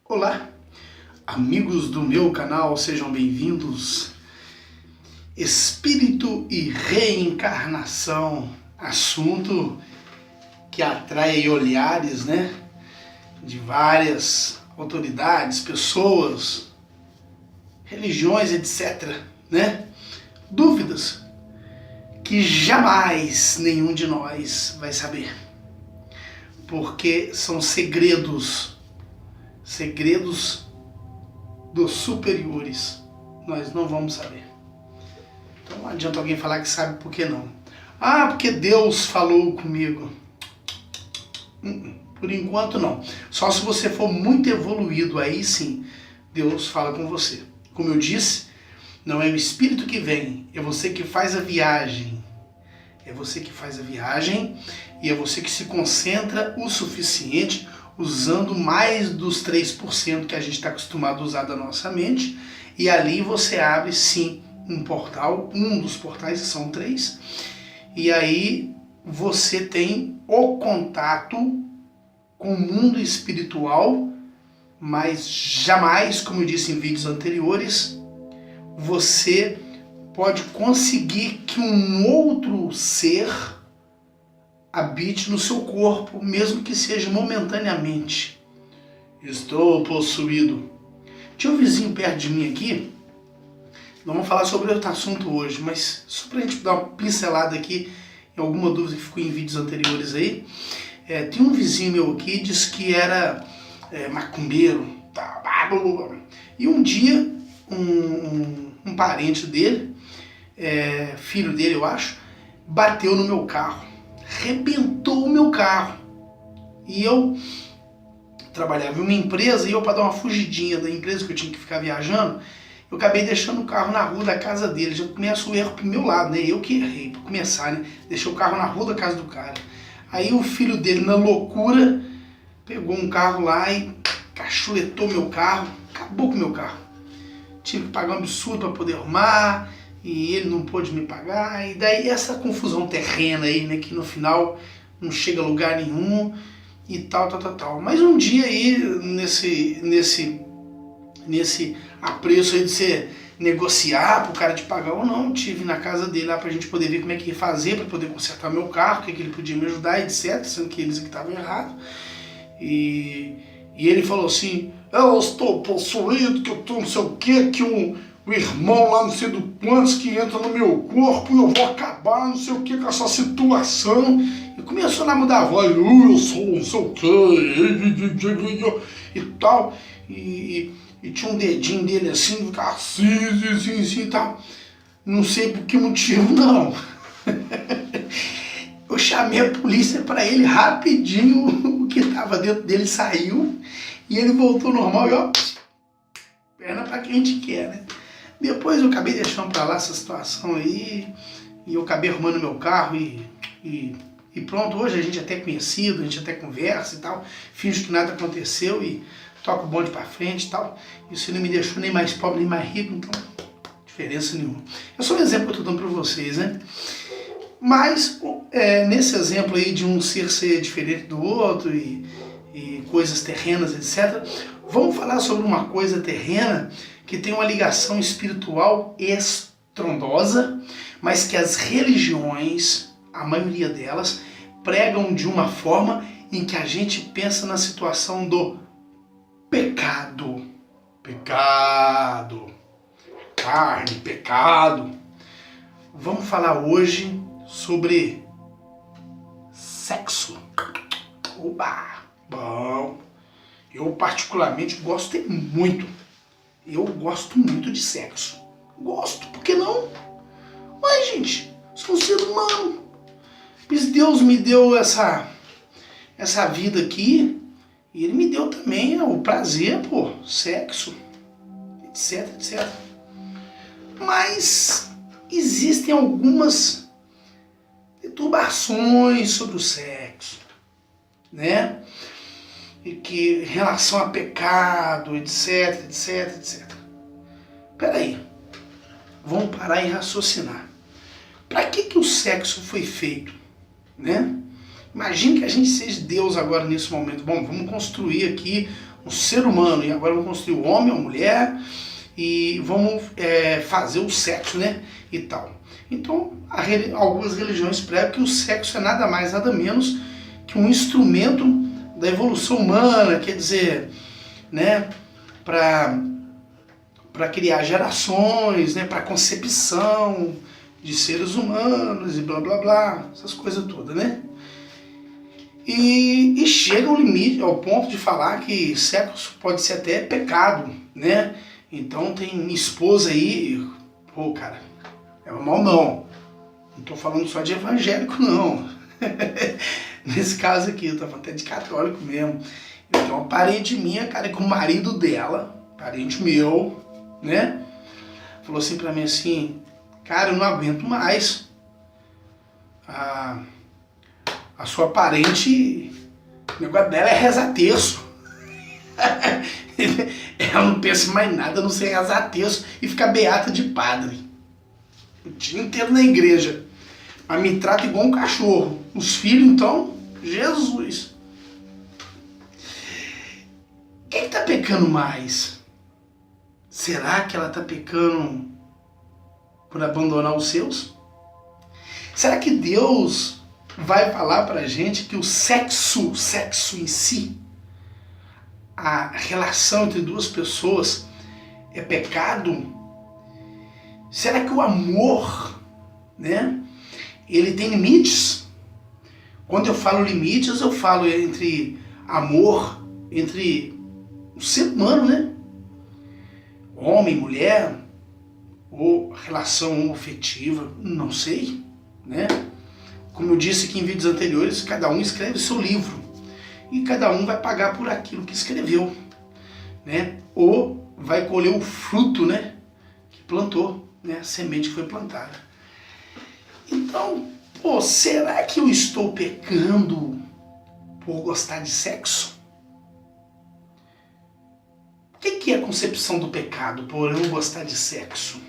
Olá, amigos do meu canal, sejam bem-vindos. Espírito e reencarnação, assunto que atrai olhares, de várias autoridades, pessoas, religiões, etc, Dúvidas que jamais nenhum de nós vai saber, porque são segredos dos superiores, nós não vamos saber. Então não adianta alguém falar que sabe por que não. Ah, porque Deus falou comigo. Por enquanto não. Só se você for muito evoluído, aí sim Deus fala com você. Como eu disse, não é o espírito que vem, é você que faz a viagem. É você que faz a viagem e é você que se concentra o suficiente usando mais dos 3% que a gente está acostumado a usar da nossa mente, e ali você abre sim um portal, um dos portais, que são 3, e aí você tem o contato com o mundo espiritual, mas jamais, como eu disse em vídeos anteriores, você pode conseguir que um outro ser habite no seu corpo, mesmo que seja momentaneamente. Estou possuído. Tinha um vizinho perto de mim aqui, não vamos falar sobre outro assunto hoje, mas só pra gente dar uma pincelada aqui em alguma dúvida que ficou em vídeos anteriores aí. Tem um vizinho meu aqui, disse que era macumbeiro, e um dia um parente dele, filho dele eu acho, bateu no meu carro, arrebentou o meu carro. E eu trabalhava em uma empresa, e eu, para dar uma fugidinha da empresa, que eu tinha que ficar viajando, eu acabei deixando o carro na rua da casa dele. Já começa o erro pro meu lado, eu que errei, para começar, deixei o carro na rua da casa do cara. Aí o filho dele, na loucura, pegou um carro lá e cachuletou meu carro, acabou com o meu carro. Tive que pagar um absurdo para poder arrumar, e ele não pôde me pagar, e daí essa confusão terrena aí, que no final não chega a lugar nenhum, e tal. Mas um dia aí, nesse apreço aí de você negociar pro cara te pagar ou não, tive na casa dele lá pra gente poder ver como é que ia fazer, pra poder consertar meu carro, o que ele podia me ajudar, etc, sendo que eles que estavam errados. E ele falou assim: eu estou possuído, que eu tô não sei o que o irmão lá não sei do quantos que entra no meu corpo e eu vou acabar não sei o que com essa situação. E começou a mudar a voz: eu sou não sei o que e tal. E tinha um dedinho dele assim, ficava assim e tal. Não sei por que motivo não. Eu chamei a polícia para ele rapidinho, o que estava dentro dele saiu e ele voltou normal, e ó, perna para quem a gente quer, Depois eu acabei deixando para lá essa situação aí, e eu acabei arrumando meu carro e pronto. Hoje a gente é até conhecido, a gente até conversa e tal, finge que nada aconteceu e toca o bonde para frente e tal. Isso não me deixou nem mais pobre nem mais rico, então diferença nenhuma. É só um exemplo que eu estou dando para vocês, Mas nesse exemplo aí de um ser diferente do outro e coisas terrenas, etc., vamos falar sobre uma coisa terrena que tem uma ligação espiritual estrondosa, mas que as religiões, a maioria delas, pregam de uma forma em que a gente pensa na situação do pecado. Pecado. Carne, pecado. Vamos falar hoje sobre sexo. Oba! Bom, eu particularmente gosto muito. Eu gosto muito de sexo. Gosto, por que não? Mas, gente, sou um ser humano. Mas Deus me deu essa vida aqui, e Ele me deu também o prazer por sexo, etc. Mas existem algumas perturbações sobre o sexo, E que em relação a pecado, etc. Peraí, vamos parar e raciocinar. Para que o sexo foi feito, Imagine que a gente seja Deus agora nesse momento. Bom, vamos construir aqui um ser humano, e agora vamos construir o homem, a mulher, e vamos fazer o sexo, né? E tal. Então, algumas religiões pregam que o sexo é nada mais, nada menos que um instrumento da evolução humana, quer dizer, né? Para criar gerações, né? Para concepção de seres humanos e blá blá blá, essas coisas todas, né? E chega ao limite, ao ponto de falar que sexo pode ser até pecado, né? Então tem minha esposa aí, pô, cara, é normal não. Não tô falando só de evangélico, não. Nesse caso aqui, eu tô falando até de católico mesmo. Eu tenho uma parente minha, cara, que o marido dela, parente meu, né? Falou assim pra mim assim, cara, eu não aguento mais. A sua parente, o negócio dela é rezar terço. Ela não pensa em mais nada, não sei rezar terço e ficar beata de padre. O dia inteiro na igreja. Mas me trata igual um cachorro. Os filhos, então, Jesus. Quem tá pecando mais? Será que ela tá pecando por abandonar os seus? Será que Deus vai falar pra gente que o sexo em si, a relação entre duas pessoas é pecado? Será que o amor, né, ele tem limites? Quando eu falo limites, eu falo entre amor, entre o ser humano, né? Homem, mulher, ou relação afetiva, não sei, né? Como eu disse aqui em vídeos anteriores, cada um escreve seu livro e cada um vai pagar por aquilo que escreveu, né? Ou vai colher o fruto, né, que plantou, né, a semente que foi plantada. Então, pô, será que eu estou pecando por gostar de sexo? O que é a concepção do pecado por eu gostar de sexo?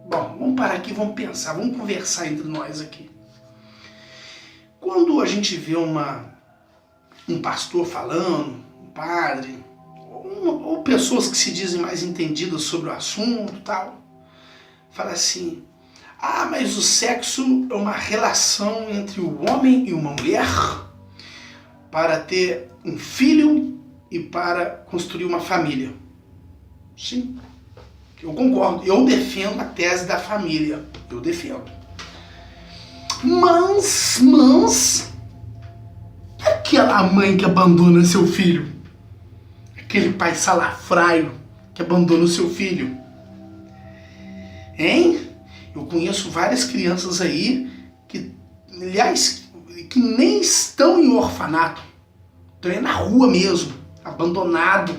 Bom, vamos parar aqui, vamos pensar, vamos conversar entre nós aqui. Quando a gente vê um pastor falando, um padre, ou pessoas que se dizem mais entendidas sobre o assunto e tal, fala assim, mas o sexo é uma relação entre o homem e uma mulher para ter um filho e para construir uma família. Sim, eu concordo, eu defendo a tese da família, eu defendo. Mas, aquela mãe que abandona seu filho, aquele pai salafraio que abandona o seu filho, hein? Eu conheço várias crianças aí que, aliás, que nem estão em orfanato, estão aí na rua mesmo, abandonado.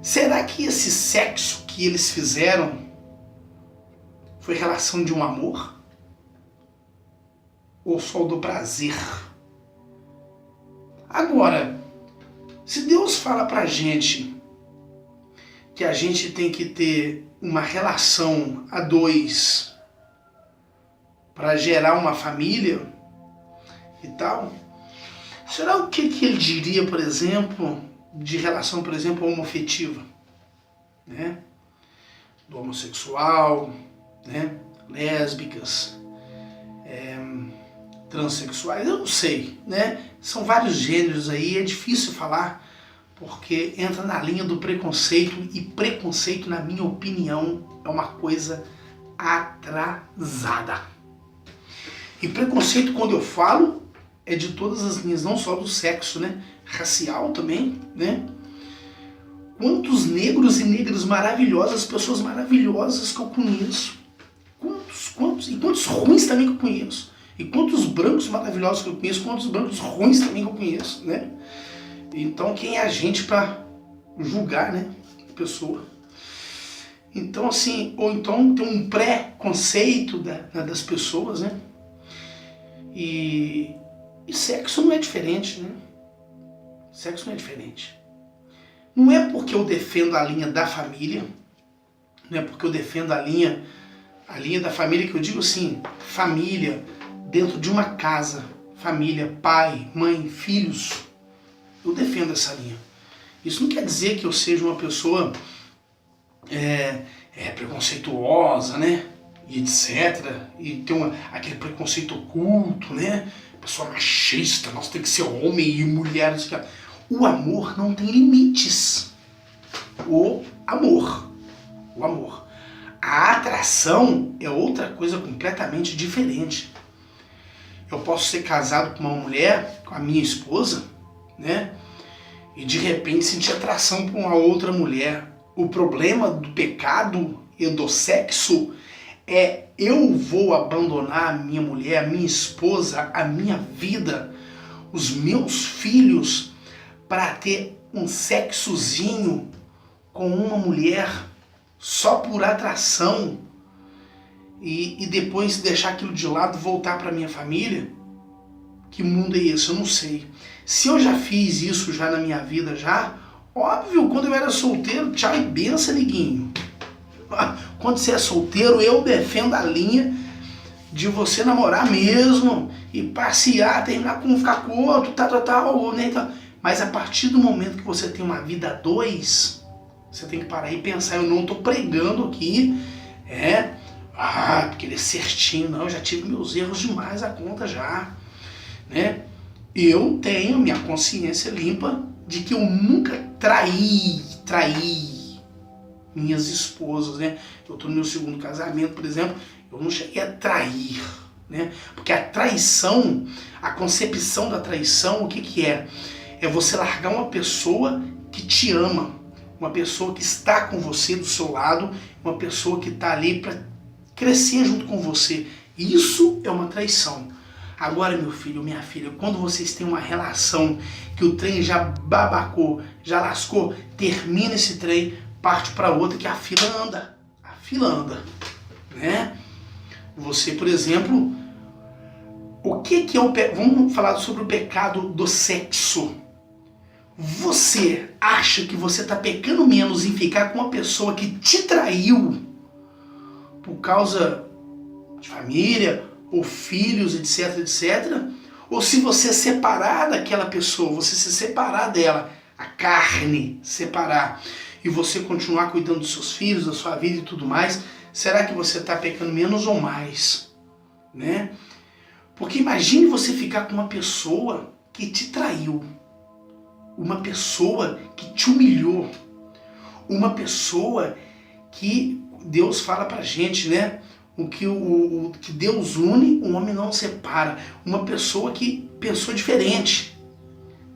Será que esse sexo que eles fizeram foi relação de um amor? Ou só do prazer? Agora, se Deus fala pra gente que a gente tem que ter uma relação a dois para gerar uma família e tal, será o que ele diria, por exemplo, de relação, por exemplo, homoafetiva, né? Do homossexual, né? Lésbicas, transexuais, eu não sei, né? São vários gêneros aí, é difícil falar, porque entra na linha do preconceito, e preconceito, na minha opinião, é uma coisa atrasada. E preconceito, quando eu falo, é de todas as linhas, não só do sexo, né? Racial também, né? Quantos negros e negras maravilhosas, pessoas maravilhosas que eu conheço. E quantos ruins também que eu conheço. E quantos brancos maravilhosos que eu conheço, quantos brancos ruins também que eu conheço, né? Então, quem é a gente para julgar, né, a pessoa? Então, assim, ou então tem um preconceito das pessoas, né? E sexo não é diferente, né? Sexo não é diferente. Não é porque eu defendo a linha da família, não é porque eu defendo a linha da família que eu digo assim, família dentro de uma casa, família, pai, mãe, filhos, Eu defendo essa linha. Isso não quer dizer que eu seja uma pessoa preconceituosa, né? E etc. E tem aquele preconceito oculto, né? Pessoa machista, nós tem que ser homem e mulher. O amor não tem limites. O amor. A atração é outra coisa completamente diferente. Eu posso ser casado com uma mulher, com a minha esposa, né? E de repente sentir atração por uma outra mulher. O problema do pecado e do sexo é eu vou abandonar a minha mulher, a minha esposa, a minha vida, os meus filhos para ter um sexozinho com uma mulher só por atração e depois deixar aquilo de lado e voltar para minha família? Que mundo é esse? Eu não sei. Se eu já fiz isso já na minha vida, óbvio, quando eu era solteiro, tchau e benção, neguinho. Quando você é solteiro, eu defendo a linha de você namorar mesmo e passear, terminar com um, ficar com outro, tal, né? Mas a partir do momento que você tem uma vida a dois, você tem que parar e pensar. Eu não estou pregando aqui, porque ele é certinho, não. Eu já tive meus erros demais a conta já, né? Eu tenho minha consciência limpa de que eu nunca traí minhas esposas, né? Eu estou no meu segundo casamento, por exemplo, eu não cheguei a trair, né? Porque a traição, a concepção da traição, o que é? É você largar uma pessoa que te ama, uma pessoa que está com você do seu lado, uma pessoa que está ali para crescer junto com você. Isso é uma traição. Agora, meu filho, minha filha, quando vocês têm uma relação que o trem já babacou, já lascou, termina esse trem, parte para outra que a fila anda, né? Você, por exemplo, o que é o vamos falar sobre o pecado do sexo. Você acha que você está pecando menos em ficar com uma pessoa que te traiu por causa de família ou filhos, etc. Ou se você separar daquela pessoa, você se separar dela, a carne separar, e você continuar cuidando dos seus filhos, da sua vida e tudo mais, será que você está pecando menos ou mais? Né? Porque imagine você ficar com uma pessoa que te traiu, uma pessoa que te humilhou, uma pessoa que Deus fala pra gente, né? O que Deus une, o homem não separa. Uma pessoa que pensou diferente,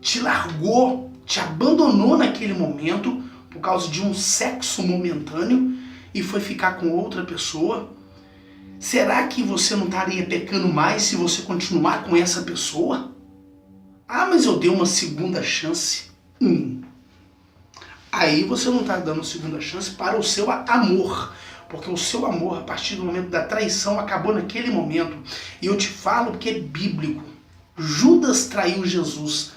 te largou, te abandonou naquele momento por causa de um sexo momentâneo e foi ficar com outra pessoa. Será que você não estaria pecando mais se você continuar com essa pessoa? Ah, mas eu dei uma segunda chance. Aí você não está dando segunda chance para o seu amor. Porque o seu amor, a partir do momento da traição, acabou naquele momento. E eu te falo porque é bíblico. Judas traiu Jesus,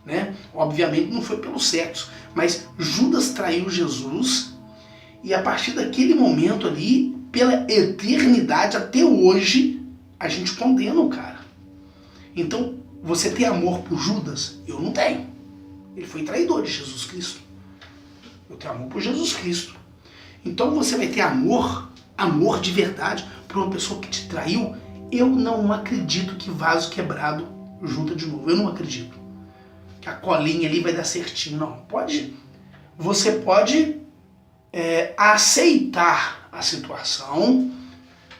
né? Obviamente não foi pelo sexo, mas Judas traiu Jesus. E a partir daquele momento ali, pela eternidade até hoje, a gente condena o cara. Então, você tem amor por Judas? Eu não tenho. Ele foi traidor de Jesus Cristo. Eu tenho amor por Jesus Cristo. Então você vai ter amor de verdade por uma pessoa que te traiu. Eu não acredito que vaso quebrado junta de novo. Eu não acredito que a colinha ali vai dar certinho. Não, você pode aceitar a situação,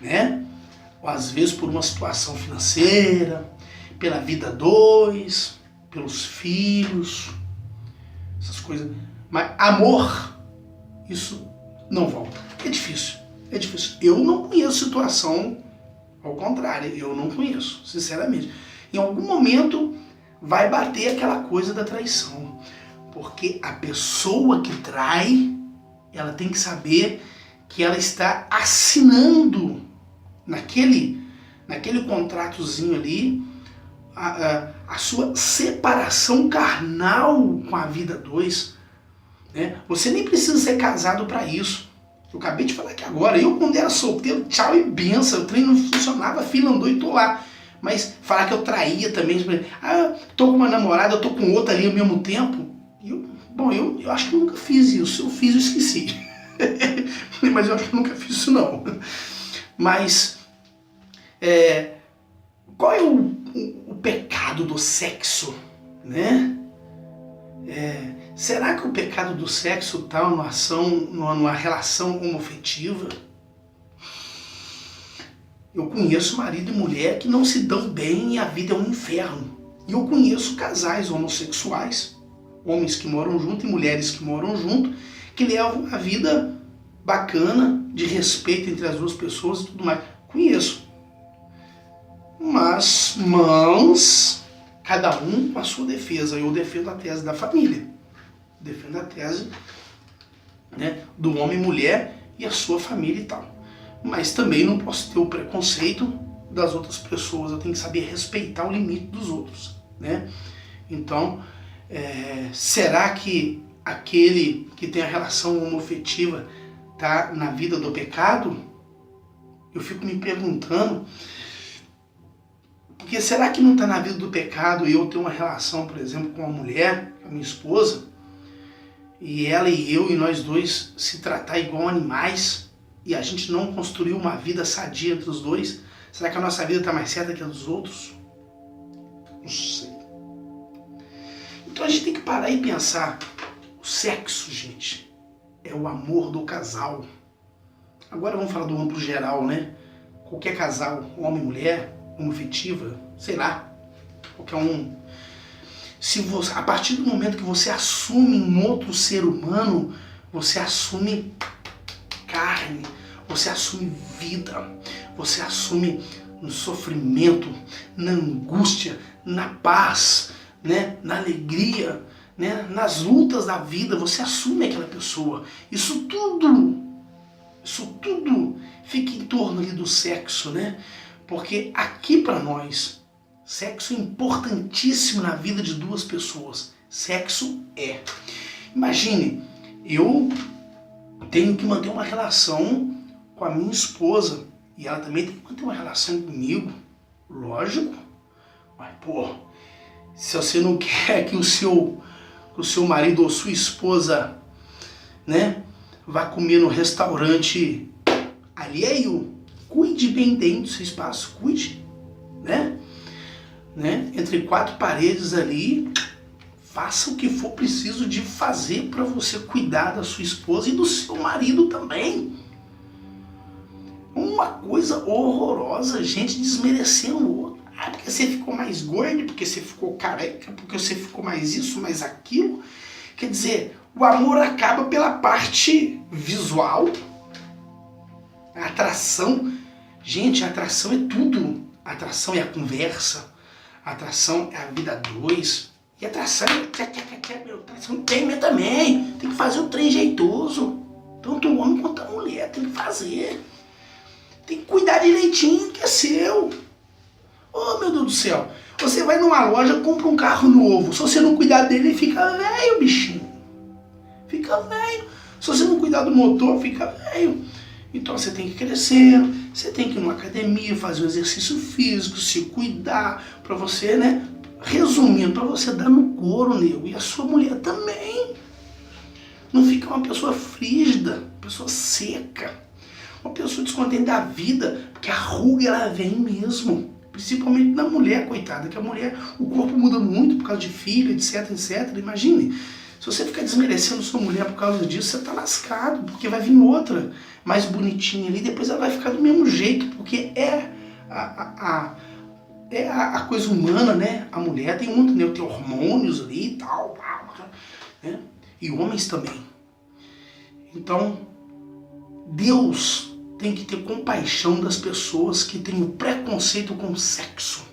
né? Ou às vezes por uma situação financeira, pela vida a dois, pelos filhos, essas coisas. Mas amor, isso não volta. É difícil. Eu não conheço situação ao contrário. Eu não conheço, sinceramente. Em algum momento vai bater aquela coisa da traição. Porque a pessoa que trai, ela tem que saber que ela está assinando naquele contratozinho ali a sua separação carnal com a vida a dois. Né? Você nem precisa ser casado para isso. Eu acabei de falar aqui agora. Eu, quando era solteiro, tchau e benção. O trem não funcionava, a fila andou e tô lá. Mas falar que eu traía também, tô com uma namorada, eu tô com outra ali ao mesmo tempo. Eu acho que eu nunca fiz isso. Eu fiz, eu esqueci. Mas eu acho que eu nunca fiz isso não. Mas qual é o pecado do sexo, né? Será que o pecado do sexo está numa relação homoafetiva? Eu conheço marido e mulher que não se dão bem e a vida é um inferno. E eu conheço casais homossexuais, homens que moram junto e mulheres que moram junto, que levam uma vida bacana, de respeito entre as duas pessoas e tudo mais. Conheço. Mas, cada um com a sua defesa. Eu defendo a tese da família. Defendo a tese, né, do homem e mulher e a sua família e tal. Mas também não posso ter o preconceito das outras pessoas. Eu tenho que saber respeitar o limite dos outros, né? Então, será que aquele que tem a relação homoafetiva está na vida do pecado? Eu fico me perguntando. Porque será que não está na vida do pecado e eu ter uma relação, por exemplo, com uma mulher, com a minha esposa, e ela e eu e nós dois se tratar igual animais e a gente não construir uma vida sadia entre os dois? Será que a nossa vida está mais certa que a dos outros? Não sei. Então a gente tem que parar e pensar. O sexo, gente, é o amor do casal. Agora vamos falar do amplo geral, né? Qualquer casal, homem e mulher, homoafetiva, sei lá, qualquer um. A partir do momento que você assume um outro ser humano, você assume carne, você assume vida, você assume no sofrimento, na angústia, na paz, né? Na alegria, né? Nas lutas da vida, você assume aquela pessoa. Isso tudo fica em torno ali do sexo, né? Porque aqui para nós, sexo é importantíssimo na vida de duas pessoas. Sexo é. Imagine, eu tenho que manter uma relação com a minha esposa e ela também tem que manter uma relação comigo. Lógico. Mas, se você não quer que o seu marido ou sua esposa, né, vá comer no restaurante alheio, cuide bem dentro do seu espaço, cuide, né? Entre quatro paredes ali, faça o que for preciso de fazer para você cuidar da sua esposa e do seu marido também. Uma coisa horrorosa, gente desmerecendo o outro. Porque você ficou mais gordo, porque você ficou careca, porque você ficou mais isso, mais aquilo. Quer dizer, o amor acaba pela parte visual. A atração, gente, a atração é tudo. A atração é a conversa, a atração é a vida a dois. E a atração tem também. Tem que fazer o trem jeitoso. Tanto o homem quanto a mulher tem que fazer. Tem que cuidar direitinho, que é seu. Oh, meu Deus do céu. Você vai numa loja, compra um carro novo. Se você não cuidar dele, ele fica velho, bichinho. Fica velho. Se você não cuidar do motor, fica velho. Então você tem que crescer, você tem que ir numa academia, fazer um exercício físico, se cuidar, para você, né? Resumindo, para você dar no couro, nego. E a sua mulher também. Não fica uma pessoa frígida, uma pessoa seca, uma pessoa descontente da vida, porque a ruga ela vem mesmo. Principalmente na mulher, coitada, que a mulher, o corpo muda muito por causa de filho, etc, etc. Imagine, se você ficar desmerecendo sua mulher por causa disso, você tá lascado, porque vai vir outra mais bonitinha ali, depois ela vai ficar do mesmo jeito, porque é a coisa humana, né? A mulher tem muito, né? Tem hormônios ali e tal, né? E homens também. Então, Deus tem que ter compaixão das pessoas que têm o preconceito com o sexo.